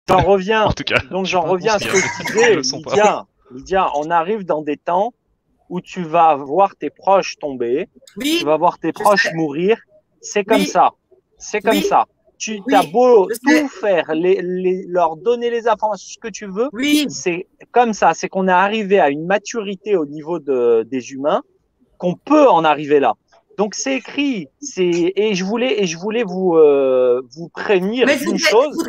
j'en reviens. En tout cas, Donc, j'en reviens à ce que je disais, Lydia, on arrive dans des temps où tu vas voir tes proches tomber, tu vas voir tes proches mourir. C'est comme ça. C'est comme ça. Tu as beau tout faire, leur donner les informations, ce que tu veux. C'est comme ça. C'est qu'on est arrivé à une maturité au niveau des humains qu'on peut en arriver là. Donc c'est écrit. Et je voulais vous prévenir d'une chose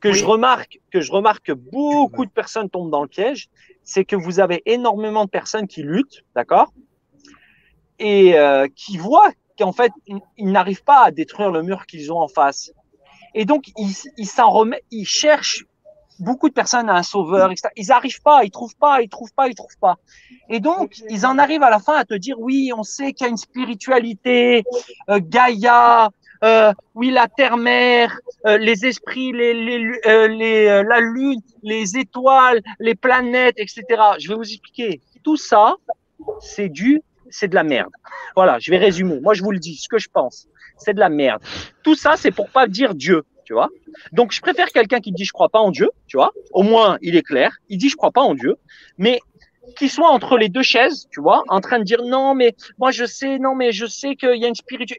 que je remarque que beaucoup de personnes tombent dans le piège, c'est que vous avez énormément de personnes qui luttent, d'accord, et qui voient qu'en fait ils n'arrivent pas à détruire le mur qu'ils ont en face. Et donc, ils cherchent beaucoup de personnes à un sauveur, etc. Ils n'arrivent pas, ils trouvent pas. Et donc, ils en arrivent à la fin à te dire, oui, on sait qu'il y a une spiritualité, Gaïa, oui, la terre-mère, les esprits, la lune, les étoiles, les planètes, etc. Je vais vous expliquer. Tout ça, c'est de la merde. Voilà, je vais résumer. Moi, je vous le dis, ce que je pense. C'est de la merde. Tout ça, c'est pour pas dire Dieu, tu vois. Donc, je préfère quelqu'un qui dit je crois pas en Dieu, tu vois. Au moins, il est clair. Il dit je crois pas en Dieu, mais qui soit entre les deux chaises, tu vois, en train de dire non, mais moi je sais qu'il y a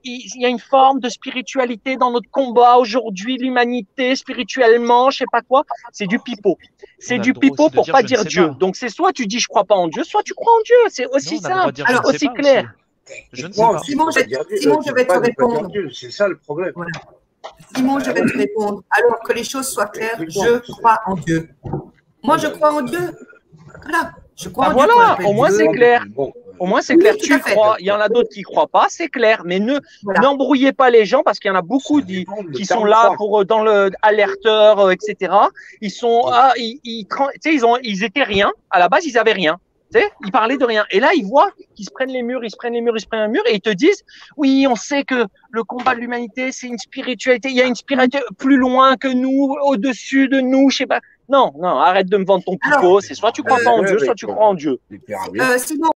il y a une forme de spiritualité dans notre combat aujourd'hui, l'humanité spirituellement, je sais pas quoi. C'est du pipeau. C'est du pipeau pour pas dire Dieu. Donc, c'est soit tu dis je crois pas en Dieu, soit tu crois en Dieu. C'est aussi simple, alors aussi clair. Je ne sais pas. Simon, je vais te répondre. C'est ça le problème. Voilà. Simon, je vais te répondre. Alors que les choses soient claires, je crois en Dieu. Moi, je crois en Dieu. Voilà. Je crois en Dieu. Voilà, au moins c'est clair. Au moins c'est clair. Tu crois. Il y en a d'autres qui croient pas, c'est clair. Mais n'embrouillez pas les gens parce qu'il y en a beaucoup qui sont là pour dans le alerteur, etc. Ils sont, ils étaient rien. À la base, ils avaient rien. Tu sais, ils parlaient de rien. Et là, ils voient qu'ils se prennent les murs, et ils te disent, oui, on sait que le combat de l'humanité, c'est une spiritualité. Il y a une spiritualité plus loin que nous, au-dessus de nous, je sais pas. Non, arrête de me vendre ton pipeau. C'est soit tu crois pas en Dieu, soit tu crois en Dieu. Simon,